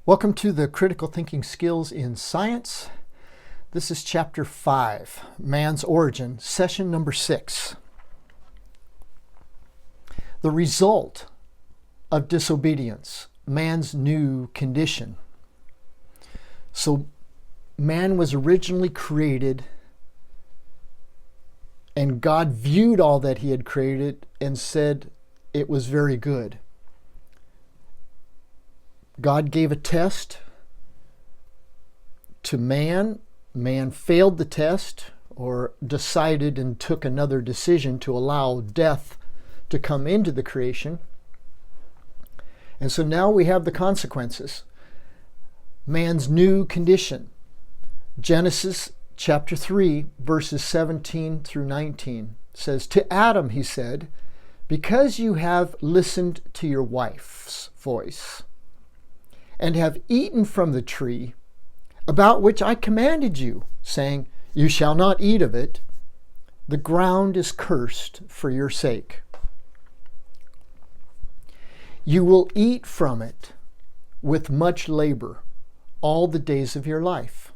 Welcome to the Critical Thinking Skills in Science. This is Chapter 5, Man's Origin, Session number 6. The result of disobedience, man's new condition. So man was originally created, and God viewed all that he had created and said it was very good. God gave a test to man. Man failed the test or decided and took another decision to allow death to come into the creation. And so now we have the consequences. Man's new condition. Genesis chapter 3, verses 17 through 19 says, "To Adam, he said, because you have listened to your wife's voice, and have eaten from the tree about which I commanded you, saying, you shall not eat of it, the ground is cursed for your sake. You will eat from it with much labor all the days of your life.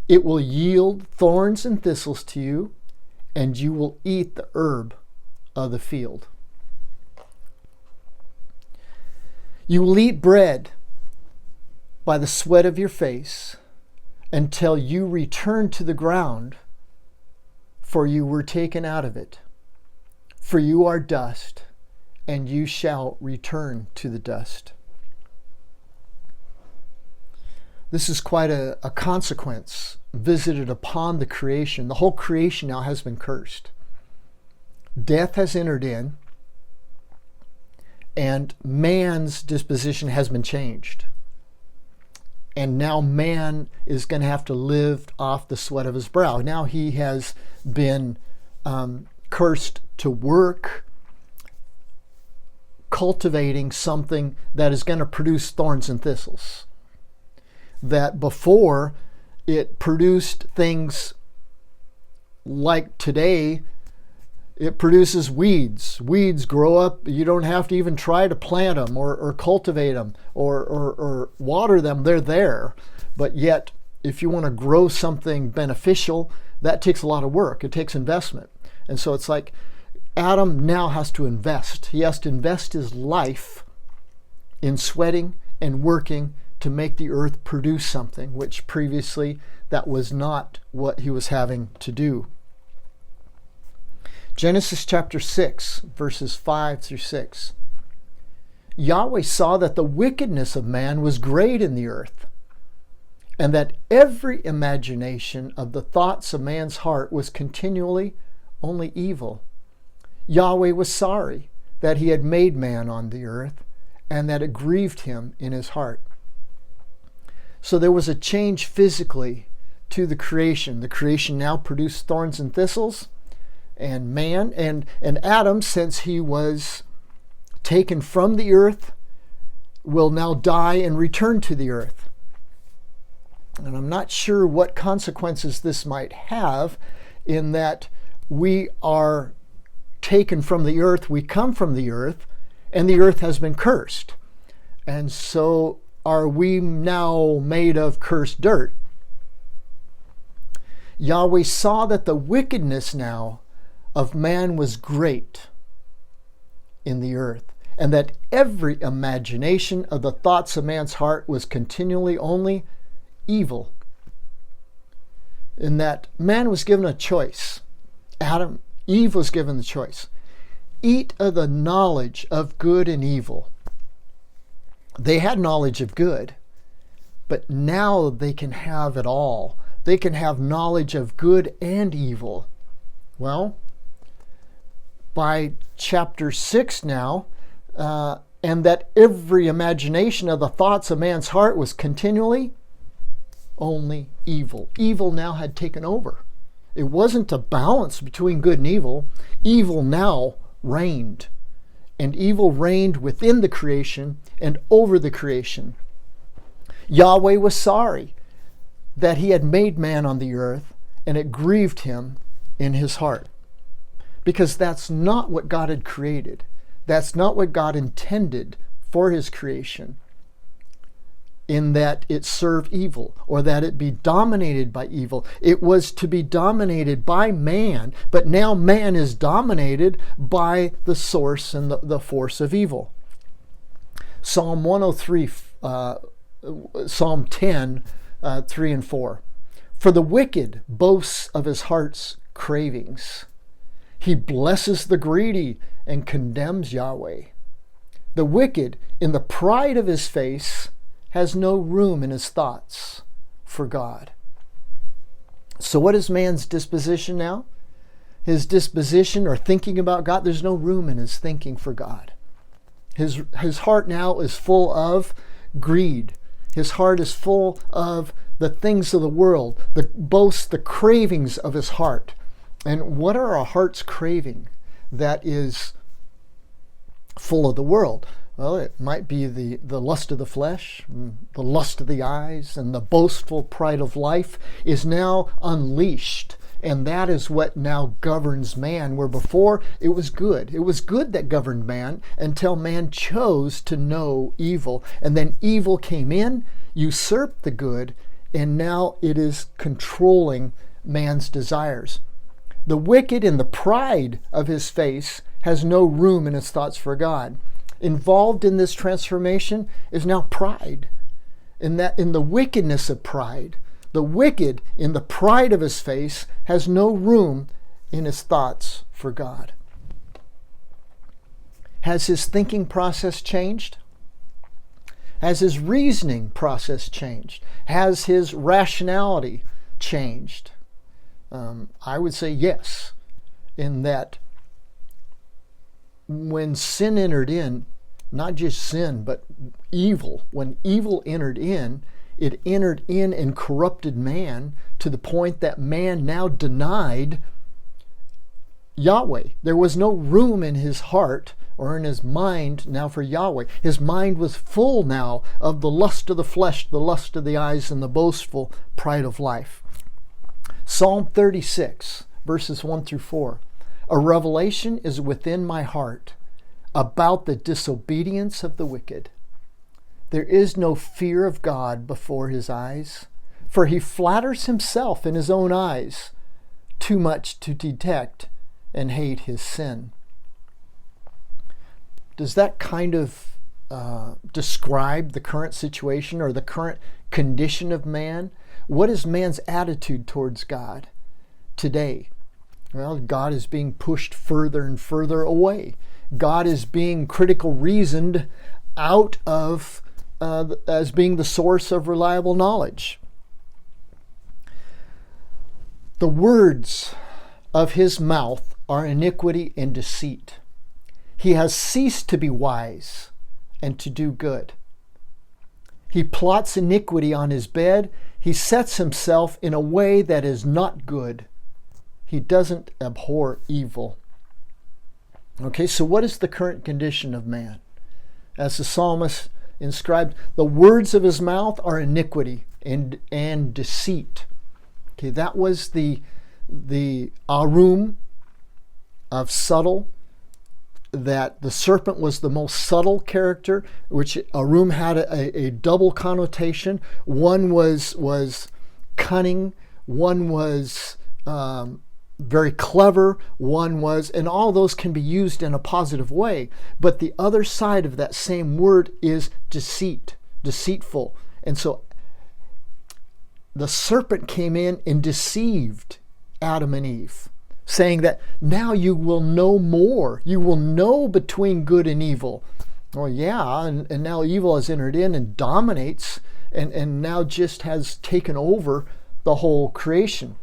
It will yield thorns and thistles to you, and you will eat the herb of the field. You will eat bread by the sweat of your face until you return to the ground, for you were taken out of it. For you are dust, and you shall return to the dust." This is quite a consequence visited upon the creation. The whole creation now has been cursed. Death has entered in, and man's disposition has been changed. And now man is going to have to live off the sweat of his brow. Now he has been cursed to work, cultivating something that is going to produce thorns and thistles. That before it produced things like today, it produces weeds. Weeds grow up. You don't have to even try to plant them or cultivate them or water them. They're there. But yet, if you want to grow something beneficial, that takes a lot of work. It takes investment. And so it's like Adam now has to invest. He has to invest his life in sweating and working to make the earth produce something, which previously that was not what he was having to do. Genesis chapter 6, verses 5 through 6. Yahweh saw that the wickedness of man was great in the earth, and that every imagination of the thoughts of man's heart was continually only evil. Yahweh was sorry that he had made man on the earth, and that it grieved him in his heart. So there was a change physically to the creation. The creation now produced thorns and thistles. And man and Adam, since he was taken from the earth, will now die and return to the earth. And I'm not sure what consequences this might have, in that we are taken from the earth, we come from the earth, and the earth has been cursed. And so are we now made of cursed dirt? Yahweh saw that the wickedness now of man was great in the earth, and that every imagination of the thoughts of man's heart was continually only evil. In that man was given a choice. Eve was given the choice. Eat of the knowledge of good and evil. They had knowledge of good, but now they can have it all. They can have knowledge of good and evil. Well, by chapter 6 now, and that every imagination of the thoughts of man's heart was continually only evil. Evil now had taken over. It wasn't a balance between good and evil. Evil now reigned. And evil reigned within the creation and over the creation. Yahweh was sorry that he had made man on the earth, and it grieved him in his heart. Because that's not what God had created. That's not what God intended for his creation. in that it serve evil or that it be dominated by evil. It was to be dominated by man, but now man is dominated by the source and the force of evil. Psalm 103, Psalm 10, 3 and 4. For the wicked boasts of his heart's cravings. He blesses the greedy and condemns Yahweh. The wicked, in the pride of his face, has no room in his thoughts for God. So what is man's disposition now? His disposition or thinking about God, there's no room in his thinking for God. His heart now is full of greed. His heart is full of the things of the world, the boasts, the cravings of his heart. And what are our hearts craving that is full of the world? Well, it might be the lust of the flesh, the lust of the eyes, and the boastful pride of life is now unleashed. And that is what now governs man, where before it was good. It was good that governed man until man chose to know evil. And then evil came in, usurped the good, and now it is controlling man's desires. The wicked in the pride of his face has no room in his thoughts for God. Involved in this transformation is now pride. In the wickedness of pride, the wicked in the pride of his face has no room in his thoughts for God. Has his thinking process changed? Has his reasoning process changed? Has his rationality changed? I would say yes, in that when sin entered in, not just sin, but evil, when evil entered in, it entered in and corrupted man to the point that man now denied Yahweh. There was no room in his heart or in his mind now for Yahweh. His mind was full now of the lust of the flesh, the lust of the eyes, and the boastful pride of life. Psalm 36, verses 1 through 4. A revelation is within my heart about the disobedience of the wicked. There is no fear of God before his eyes, for he flatters himself in his own eyes, too much to detect and hate his sin. Does that kind of describe the current situation or the current condition of man? What is man's attitude towards God today? Well, God is being pushed further and further away. God is being critical reasoned out of as being the source of reliable knowledge. The words of his mouth are iniquity and deceit. He has ceased to be wise and to do good. He plots iniquity on his bed. He sets himself in a way that is not good. He doesn't abhor evil. Okay, so what is the current condition of man? As the psalmist inscribed, the words of his mouth are iniquity and deceit. Okay, that was the arum of subtle, that the serpent was the most subtle character, which arum had a double connotation. One was cunning, one was very clever, one was, and all those can be used in a positive way. But the other side of that same word is deceit, deceitful. And so the serpent came in and deceived Adam and Eve, saying that now you will know more. You will know between good and evil. Well, yeah, and now evil has entered in and dominates and now just has taken over the whole creation.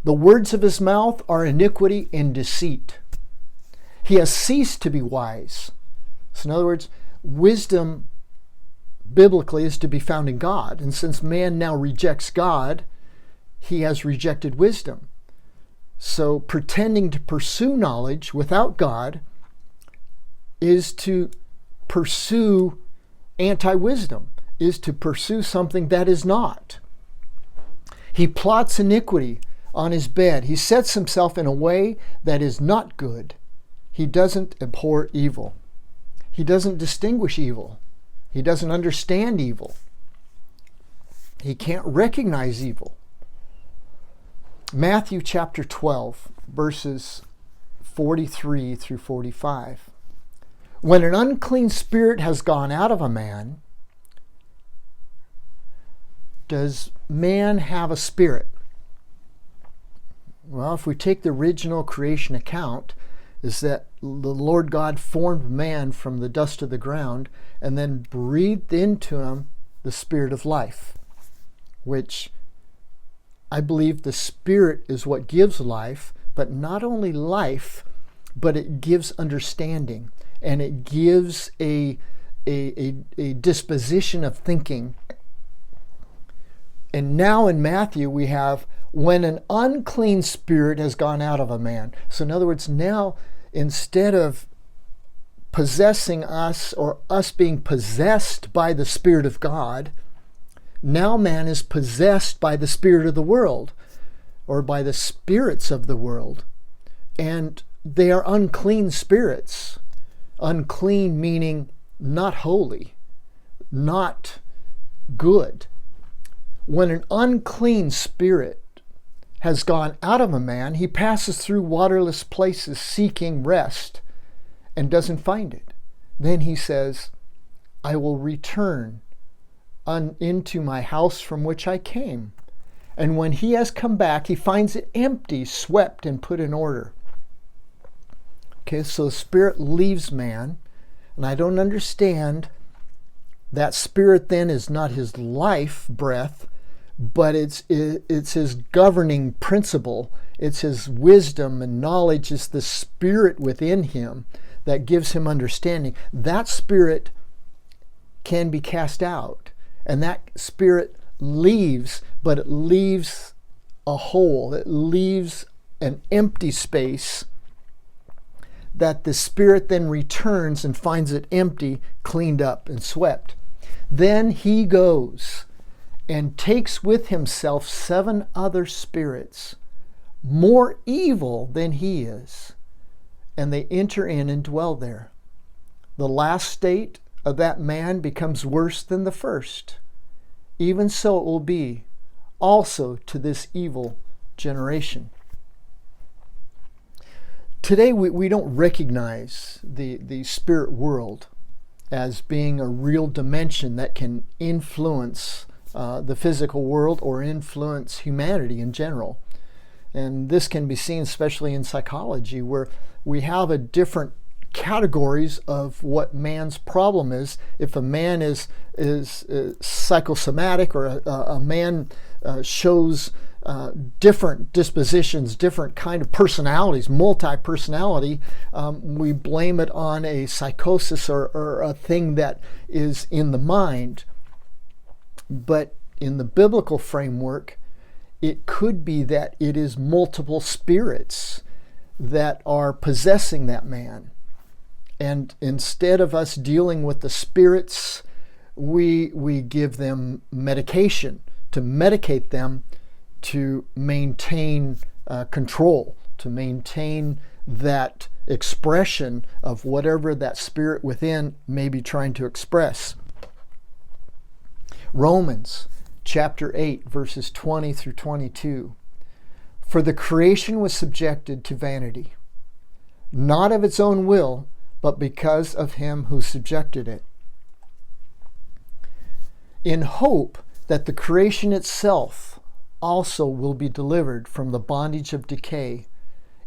The words of his mouth are iniquity and deceit. He has ceased to be wise. So in other words, wisdom biblically is to be found in God. And since man now rejects God, he has rejected wisdom. So pretending to pursue knowledge without God is to pursue anti-wisdom, is to pursue something that is not. He plots iniquity on his bed. He sets himself in a way that is not good. He doesn't abhor evil. He doesn't distinguish evil. He doesn't understand evil. He can't recognize evil. Matthew chapter 12, verses 43 through 45. When an unclean spirit has gone out of a man, does man have a spirit? Well, if we take the original creation account, is that the Lord God formed man from the dust of the ground and then breathed into him the spirit of life, which I believe the spirit is what gives life, but not only life, but it gives understanding, and it gives a disposition of thinking. And now in Matthew we have, when an unclean spirit has gone out of a man. So in other words, now instead of possessing us or us being possessed by the Spirit of God, now man is possessed by the spirit of the world or by the spirits of the world. And they are unclean spirits. Unclean meaning not holy, not good. When an unclean spirit has gone out of a man, he passes through waterless places seeking rest and doesn't find it. Then he says, I will return into my house from which I came. And when he has come back, he finds it empty, swept, and put in order. Okay, so the spirit leaves man, and I don't understand that spirit then is not his life breath, but it's his governing principle. It's his wisdom and knowledge. It's the spirit within him that gives him understanding. That spirit can be cast out, and that spirit leaves, but it leaves a hole. It leaves an empty space that the spirit then returns and finds it empty, cleaned up, and swept. Then he goes and takes with himself 7 other spirits, more evil than he is, and they enter in and dwell there. The last state of that man becomes worse than the first. Even so it will be also to this evil generation. Today we don't recognize the spirit world as being a real dimension that can influence the physical world or influence humanity in general. And this can be seen especially in psychology, where we have a different categories of what man's problem is. If a man is psychosomatic, or a man shows different dispositions, different kind of personalities, multi-personality, we blame it on a psychosis or a thing that is in the mind. But in the biblical framework, it could be that it is multiple spirits that are possessing that man. And instead of us dealing with the spirits, we give them medication to medicate them, to maintain control, to maintain that expression of whatever that spirit within may be trying to express. Romans chapter 8, verses 20 through 22. For the creation was subjected to vanity, not of its own will, but because of him who subjected it, in hope that the creation itself also will be delivered from the bondage of decay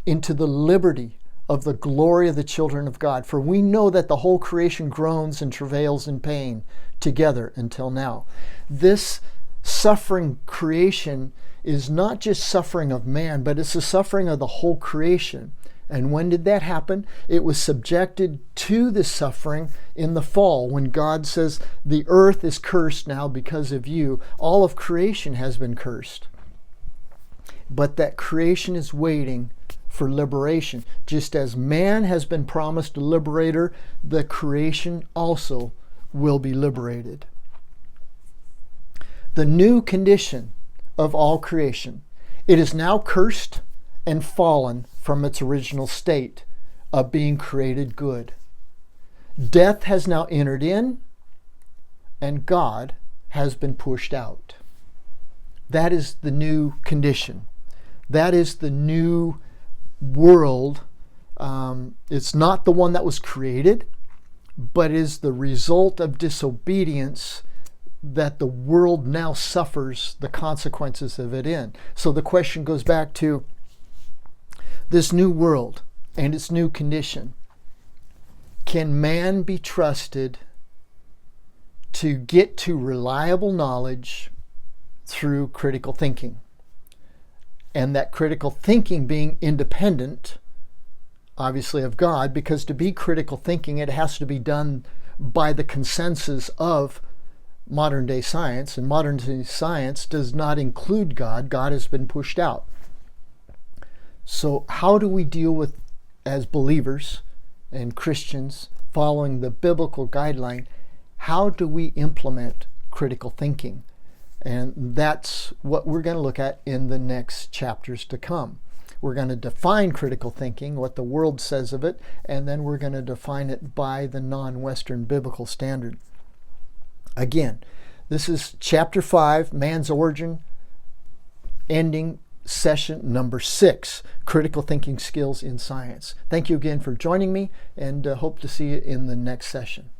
into the liberty of the glory of the children of God. For we know that the whole creation groans and travails in pain together until now. This suffering creation is not just suffering of man, but it's the suffering of the whole creation. And when did that happen? It was subjected to the suffering in the fall, when God says, the earth is cursed now because of you. All of creation has been cursed. But that creation is waiting for liberation. Just as man has been promised a liberator, the creation also will be liberated. The new condition of all creation. It is now cursed and fallen from its original state of being created good. Death has now entered in, and God has been pushed out. That is the new condition. That is the new world. It's not the one that was created, but is the result of disobedience that the world now suffers the consequences of it in. So the question goes back to this new world and its new condition. Can man be trusted to get to reliable knowledge through critical thinking? And that critical thinking being independent, obviously, of God, because to be critical thinking, it has to be done by the consensus of modern day science, and modern day science does not include God. God has been pushed out. So how do we deal with, as believers and Christians, following the biblical guideline, how do we implement critical thinking? And that's what we're going to look at in the next chapters to come. We're going to define critical thinking, what the world says of it, and then we're going to define it by the non-Western biblical standard. Again, this is chapter 5, Man's Origin, ending session number 6, Critical Thinking Skills in Science. Thank you again for joining me, and hope to see you in the next session.